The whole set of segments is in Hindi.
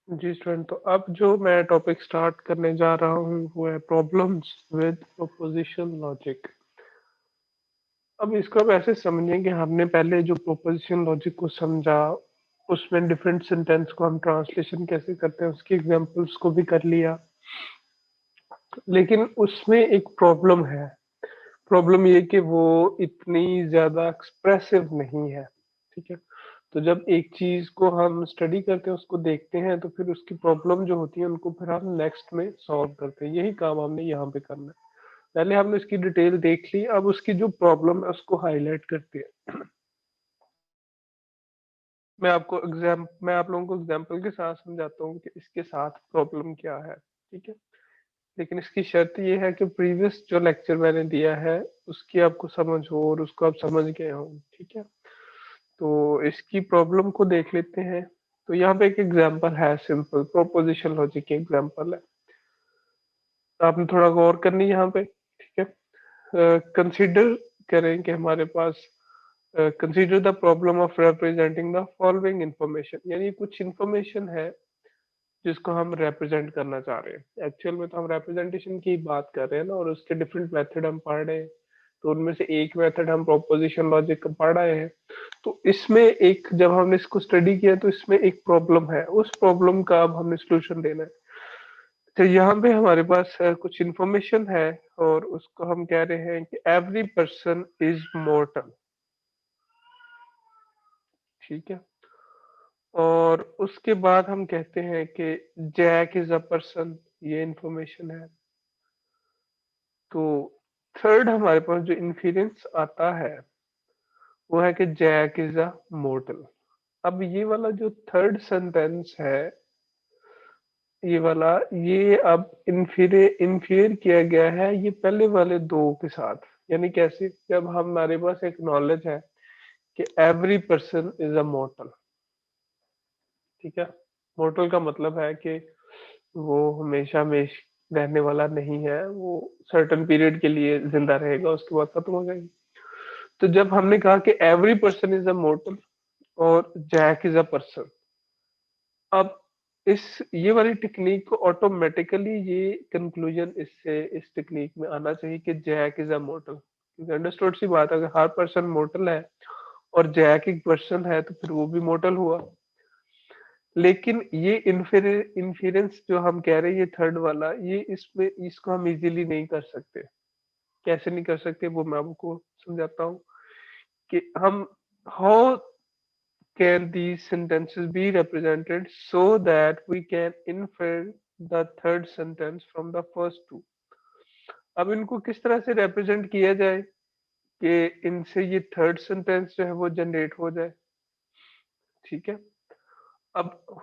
जी स्टूडेंट, तो अब जो मैं टॉपिक स्टार्ट करने जा रहा हूँ वो है प्रॉब्लम्स विद प्रोपोजिशन लॉजिक। अब इसको आप ऐसे समझिए कि हमने पहले जो प्रोपोजिशन लॉजिक को समझा, उसमें डिफरेंट सेंटेंस को हम ट्रांसलेशन कैसे करते हैं उसकी एग्जांपल्स को भी कर लिया। लेकिन उसमें एक प्रॉब्लम है। प्रॉब्लम ये कि वो इतनी ज्यादा एक्सप्रेसिव नहीं है। ठीक है। तो जब एक चीज को हम स्टडी करते हैं, उसको देखते हैं, तो फिर उसकी प्रॉब्लम जो होती है उनको फिर हम नेक्स्ट में सॉल्व करते हैं। यही काम हमने यहाँ पे करना है। पहले हमने इसकी डिटेल देख ली, अब उसकी जो प्रॉब्लम है उसको हाईलाइट करते हैं। मैं आप लोगों को एग्जाम्पल के साथ समझाता हूँ कि इसके साथ प्रॉब्लम क्या है। ठीक है। लेकिन इसकी शर्त ये है कि प्रीवियस जो लेक्चर मैंने दिया है उसकी आपको समझ हो और उसको आप समझ गए हो। ठीक है। तो इसकी प्रॉब्लम को देख लेते हैं। तो यहाँ पे एक एग्जांपल है, सिंपल प्रोपोजिशन लॉजिक की एग्जांपल है। तो आपने थोड़ा गौर करनी है यहाँ पे। ठीक है। कंसीडर करें कि हमारे पास consider the problem of representing the following information, यानी कुछ इंफॉर्मेशन है जिसको हम रिप्रेजेंट करना चाह रहे हैं। एक्चुअल में तो हम रिप्रेजेंटेशन की बात कर रहे हैं ना, और उसके डिफरेंट मेथड हम पढ़ रहे हैं। तो उनमें से एक मेथड हम प्रोपोजिशन लॉजिक का पढ़ रहे हैं। तो इसमें एक, जब हमने इसको स्टडी किया तो इसमें एक प्रॉब्लम है, उस प्रॉब्लम का अब हमने सोल्यूशन देना है। तो यहाँ पे हमारे पास कुछ इंफॉर्मेशन है, और उसको हम कह रहे हैं कि एवरी पर्सन इज मॉर्टल। ठीक है। और उसके बाद हम कहते हैं कि जैक इज अ पर्सन, ये इंफॉर्मेशन है। तो थर्ड हमारे पास जो इन्फेरेंस आता है वो है कि जैक इज अ मॉर्टल। अब ये वाला जो थर्ड सेंटेंस है, ये वाला, ये अब इन्फेयर किया गया है ये पहले वाले दो के साथ। यानी कैसे? जब हमारे पास एक नॉलेज है कि एवरी पर्सन इज अ मॉर्टल। ठीक है। मॉर्टल का मतलब है कि वो हमेशा हमेश रहने वाला नहीं है, वो सर्टेन पीरियड के लिए जिंदा रहेगा, उसके बाद खत्म हो जाएगी। तो जब हमने कहा कि एवरी पर्सन इज अ मॉर्टल और जैक इज अ पर्सन, अब इस ये वाली टेक्निक को ऑटोमेटिकली ये कंक्लूजन इससे इस टेक्निक में आना चाहिए कि जैक इज अ मॉर्टल, क्योंकि अंडरस्टूड सी बात है, अगर हर पर्सन मॉर्टल है और जैक एक पर्सन है तो फिर वो भी मॉर्टल हुआ। लेकिन ये इन्फेरेंस जो हम कह रहे हैं, ये थर्ड वाला, ये इसमें इसको हम इजीली नहीं कर सकते। कैसे नहीं कर सकते वो मैं आपको समझाता हूँ कि हम how can these sentences be represented so that we can infer the third sentence from the first two। अब इनको किस तरह से रिप्रेजेंट किया जाए कि इनसे ये थर्ड सेंटेंस जो है वो जनरेट हो जाए। ठीक है। अब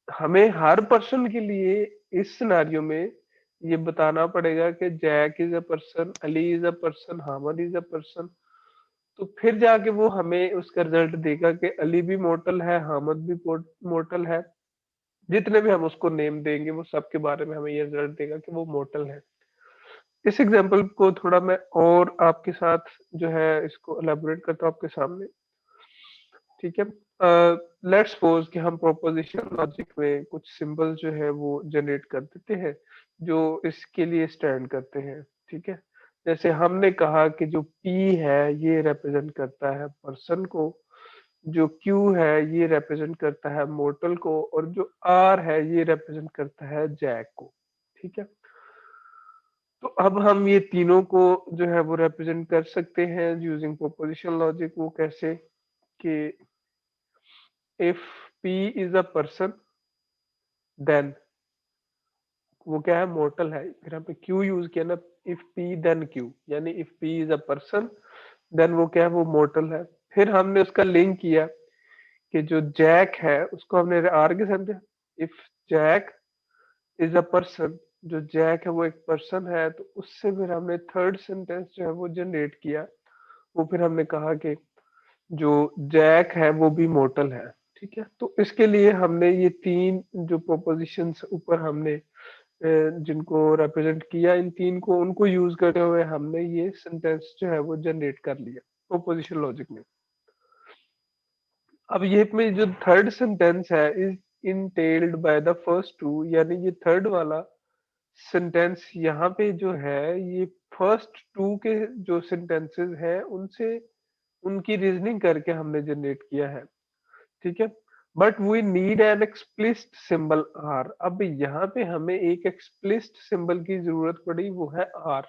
हमें हर पर्सन के लिए इस सिनारियो में ये बताना पड़ेगा कि Jack is a person, Ali is a person, Hamid is a person. तो फिर जाके वो हमें उसका रिजल्ट देगा कि अली भी मोर्टल है, हामिद भी मोर्टल है। जितने भी हम उसको नेम देंगे वो सब के बारे में हमें ये रिजल्ट देगा कि वो मोर्टल है। इस एग्जांपल को थोड़ा मैं और आपके साथ जो है इसको एलेबोरेट करता हूँ आपके सामने। ठीक है। लेट्स सपोज कि हम प्रोपोजिशन लॉजिक में कुछ सिंबल जो है वो जनरेट कर देते हैं जो इसके लिए स्टैंड करते हैं। ठीक है। जैसे हमने कहा कि जो P है ये रिप्रेजेंट करता है पर्सन को, जो Q है ये रिप्रेजेंट करता है मोर्टल को, और जो R है ये रिप्रेजेंट करता है जैक को। ठीक है। तो अब हम ये तीनों को जो है वो रिप्रेजेंट कर सकते हैं यूजिंग प्रोपोजिशन लॉजिक। वो कैसे? कि if P is a person then वो क्या है? मोर्टल है। फिर यहाँ पे Q यूज किया ना, इफ P देन Q, यानी if P is a person then वो क्या है? वो मोर्टल है। फिर हमने उसका लिंक किया कि जो जैक है उसको हमने आर के साथ, if Jack is a person, जो जैक है वो एक पर्सन है, तो उससे फिर हमने थर्ड सेंटेंस जो है वो जनरेट किया। वो फिर हमने कहा कि जो जैक है वो भी मोर्टल है। ठीक है। तो इसके लिए हमने ये तीन जो प्रोपोजिशंस ऊपर हमने जिनको रिप्रेजेंट किया, इन तीन को उनको यूज करते हुए हमने ये सेंटेंस जो है वो जनरेट कर लिया प्रोपोजिशन लॉजिक में। अब ये में जो थर्ड सेंटेंस है, इंटेल्ड बाय द फर्स्ट टू, यानी ये थर्ड वाला सेंटेंस यहाँ पे जो है ये फर्स्ट टू के जो सेंटेंसेस हैं उनसे उनकी रीजनिंग करके हमने जनरेट किया है, ठीक है। But we need an explicit symbol R. अब यहाँ पे हमें एक एक्सप्लिसिट सिंबल की जरूरत पड़ी, वो है आर,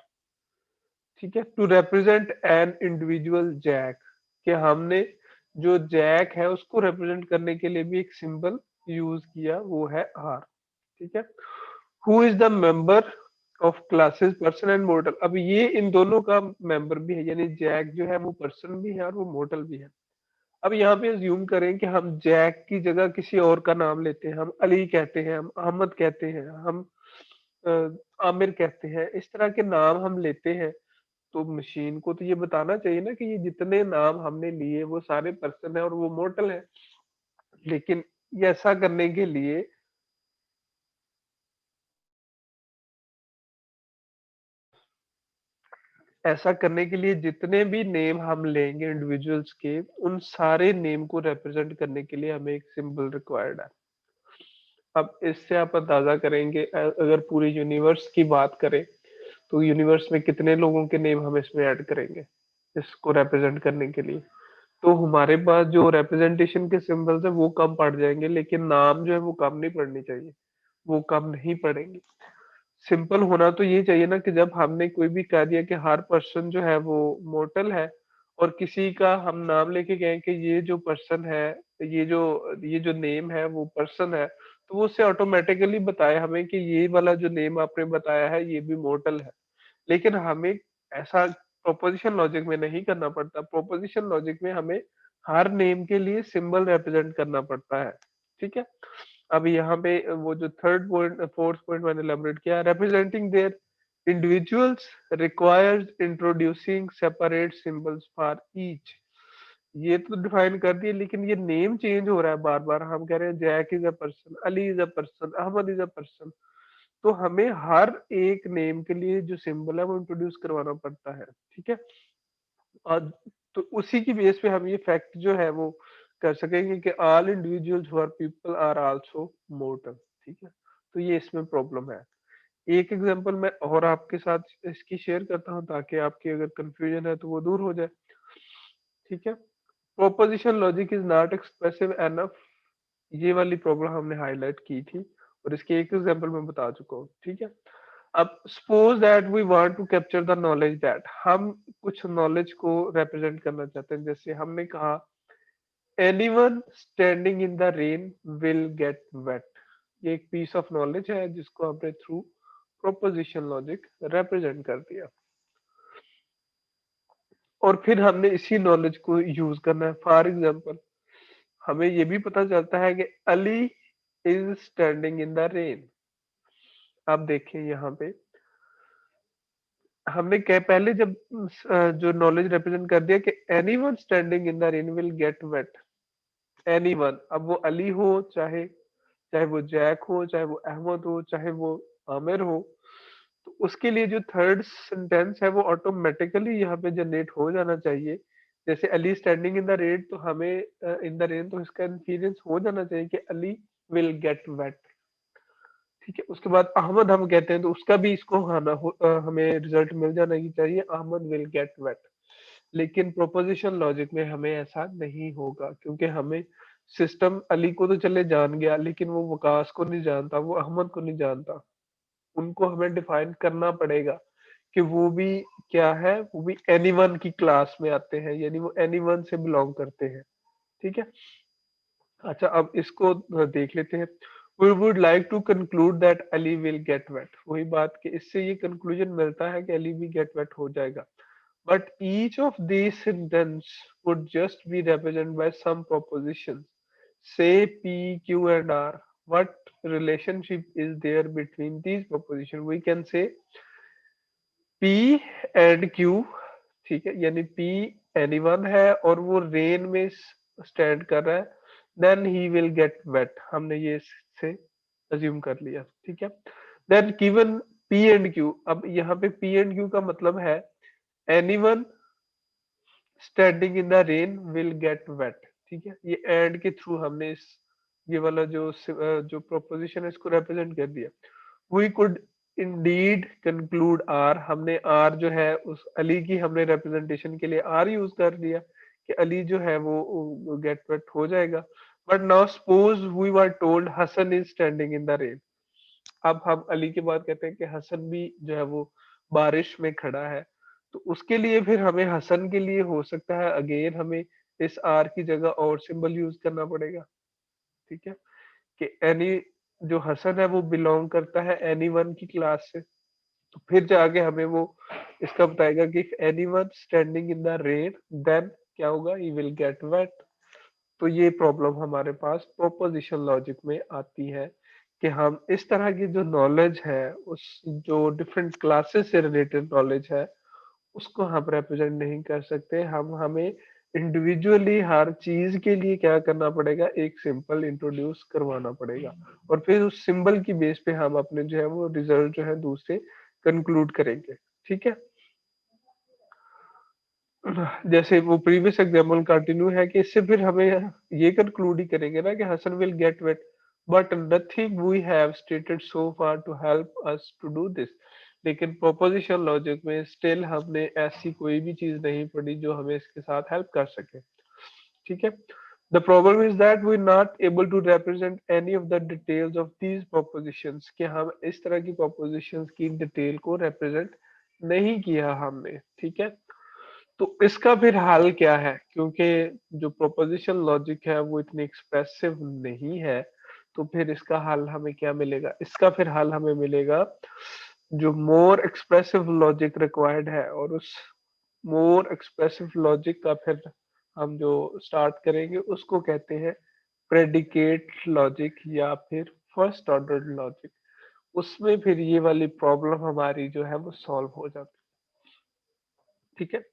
ठीक है, to represent an individual Jack. कि हमने जो जैक है उसको रिप्रेजेंट करने के लिए भी एक सिंबल यूज किया, वो है आर, ठीक है। Who is the member of classes person and mortar. अब ये इन दोनों का मेंबर भी है, यानी जैक जो है वो पर्सन भी है और वो मोर्टल भी है। अब यहाँ पे अज्यूम करें कि हम जैक की जगह किसी और का नाम लेते हैं, हम अली कहते हैं, हम अहमद कहते हैं, हम अ, आमिर कहते हैं, इस तरह के नाम हम लेते हैं। तो मशीन को तो ये बताना चाहिए ना कि ये जितने नाम हमने लिए वो सारे पर्सन है और वो मोर्टल है। लेकिन ये ऐसा करने के लिए जितने भी नेम हम लेंगे इंडिविजुअल्स के, उन सारे नेम को रिप्रेजेंट करने के लिए हमें एक सिंबल रिक्वायर्ड है। अब इससे आप अंदाजा करेंगे, अगर पूरी यूनिवर्स की बात करें तो यूनिवर्स में कितने लोगों के नेम हम इसमें ऐड करेंगे इसको रिप्रेजेंट करने के लिए। तो हमारे पास जो रिप्रेजेंटेशन के सिंबल्स है वो कम पड़ जाएंगे, लेकिन नाम जो है वो कम नहीं पड़नी चाहिए, वो कम नहीं पड़ेंगे। सिंपल होना तो ये चाहिए ना कि जब हमने कोई भी कह दिया कि हर पर्सन जो है वो मोर्टल है, और किसी का हम नाम लेके गए कि ये जो पर्सन है, ये जो नेम है वो पर्सन है, तो वो उससे ऑटोमेटिकली बताया हमें कि ये वाला जो नेम आपने बताया है ये भी मोर्टल है। लेकिन हमें ऐसा प्रोपोजिशन लॉजिक में नहीं करना पड़ता। प्रोपोजिशन लॉजिक में हमें हर नेम के लिए सिंबल रिप्रेजेंट करना पड़ता है, ठीक है। अब यहाँ पे वो जो थर्ड पॉइंट फोर्थ पॉइंट मैंने एलैबोरेट किया, representing their individuals requires introducing separate symbols for each. ये तो डिफाइन कर दिए, लेकिन ये नेम चेंज हो रहा है बार बार। हम कह रहे हैं Jack is a person, Ali is a person, Ahmad is a person. तो हमें हर एक नेम के लिए जो सिंबल है वो इंट्रोड्यूस करवाना पड़ता है, ठीक है। और तो उसी की बेस पे हम ये फैक्ट जो है वो कर सकेंगे कि all individuals who are people are also mortal, ठीक है। तो ये इसमें प्रॉब्लम है। एक एग्जांपल मैं और आपके साथ इसकी शेयर करता हूँ ताकि आपकी अगर कंफ्यूजन है तो वो दूर हो जाए, ठीक है। Proposition logic is not expressive enough, ये वाली प्रॉब्लम हमने हाईलाइट की थी और इसके एक एग्जांपल मैं बता चुका हूँ, ठीक है। अब suppose that we want to capture the knowledge that, हम कुछ नॉलेज को रिप्रेजेंट करना चाहते हैं। जैसे हमने कहा anyone standing in the rain will get wet. ये एक पीस ऑफ नॉलेज है जिसको हमने थ्रू प्रोपोजिशन लॉजिक रिप्रेजेंट कर दिया, और फिर हमने इसी नॉलेज को यूज करना है। फॉर एग्जांपल हमें ये भी पता चलता है कि Ali is standing in the rain. आप देखें यहाँ पे हमने क्या पहले जब जो नॉलेज रिप्रेजेंट कर दिया कि anyone standing in the rain will get wet. Anyone, अब वो अली हो, चाहे चाहे वो जैक हो, चाहे वो अहमद हो, चाहे वो आमिर हो, तो उसके लिए जो थर्ड सेंटेंस है वो ऑटोमेटिकली यहाँ पे जनरेट हो जाना चाहिए। जैसे Ali standing in the rain, तो हमें इन द रेन तो इसका इन्फीरेंस हो जाना चाहिए कि अली विल गेट वेट, ठीक है। उसके बाद अहमद हम कहते हैं तो उसका भी इसको हमें रिजल्ट मिल जाना ही चाहिए, अहमद विल गेट वेट। लेकिन प्रोपोजिशन लॉजिक में हमें ऐसा नहीं होगा, क्योंकि हमें सिस्टम अली को तो चले जान गया, लेकिन वो वकास को नहीं जानता, वो अहमद को नहीं जानता। उनको हमें डिफाइन करना पड़ेगा कि वो भी क्या है, वो भी एनीवन की क्लास में आते हैं, यानी वो एनीवन से बिलोंग करते हैं, ठीक है। अच्छा, अब इसको देख लेते हैं। We would like to conclude that Ali will get wet. वही बात कि इससे ये कंक्लूजन मिलता है कि अली भी गेट वेट हो जाएगा। But each of these sentence would just be represented by some propositions, say P, Q and R. What relationship is there between these propositions? We can say P and Q, ठीक है, यानी P anyone है और वो रेन में स्टैंड कर रहा है, then he will get wet. हमने ये से अज्यूम कर लिया, ठीक है। Then given P and Q, अब यहाँ पे P एंड Q का मतलब है anyone standing in the rain will get wet, ठीक है। ये एंड के थ्रू हमने इस ये वाला जो प्रोपोजिशन है इसको रिप्रेजेंट कर दिया। We could indeed conclude R, हमने आर जो है उस अली की हमने रिप्रेजेंटेशन के लिए आर यूज कर दिया कि अली जो है वो गेट वेट हो जाएगा। But now suppose we were told Hasan is standing in the rain. अब हम अली के बाद कहते हैं कि हसन भी जो है वो बारिश में खड़ा है। तो उसके लिए फिर हमें हसन के लिए हो सकता है अगेन हमें इस आर की जगह और सिंबल यूज करना पड़ेगा। ठीक है, कि एनी जो हसन है वो बिलोंग करता है एनी वन की क्लास से। तो फिर जाके हमें वो इसका बताएगा कि any one standing in the rain then क्या होगा, ही विल गेट वेट। तो ये प्रॉब्लम हमारे पास प्रोपोजिशन लॉजिक में आती है कि हम इस तरह की जो नॉलेज है उस जो डिफरेंट क्लासेस से रिलेटेड नॉलेज है उसको हम रिप्रेजेंट नहीं कर सकते। हम हमें इंडिविजुअली हर चीज के लिए क्या करना पड़ेगा, एक सिंपल इंट्रोड्यूस करवाना पड़ेगा और फिर उस सिंबल की बेस पे हम अपने जो है वो रिजल्ट जो है दूसरे कंक्लूड करेंगे। ठीक है, जैसे वो प्रीवियस एग्जाम्पल कंटिन्यू है कि इससे फिर हमें ये कंक्लूड ही करेंगे ना कि Hasan will get wait but nothing we have stated so far to help us to do this. लेकिन प्रोपोजिशन लॉजिक में स्टिल हमने ऐसी कोई भी चीज नहीं पढ़ी जो हमें इसके साथ हेल्प कर सके। ठीक है, the problem is that we not able to represent any of the details of these propositions, कि हम इस तरह की प्रोपोजिशंस की डिटेल को रिप्रेजेंट नहीं किया हमने। ठीक है, तो इसका फिर हल क्या है, क्योंकि जो प्रोपोजिशन लॉजिक है वो इतनी एक्सप्रेसिव नहीं है। तो फिर इसका हल हमें क्या मिलेगा, इसका फिर हल हमें मिलेगा जो मोर एक्सप्रेसिव लॉजिक रिक्वायर्ड है, और उस मोर एक्सप्रेसिव लॉजिक का फिर हम जो स्टार्ट करेंगे उसको कहते हैं प्रेडिकेट लॉजिक या फिर फर्स्ट ऑर्डर लॉजिक। उसमें फिर ये वाली प्रॉब्लम हमारी जो है वो सॉल्व हो जाती है। ठीक है,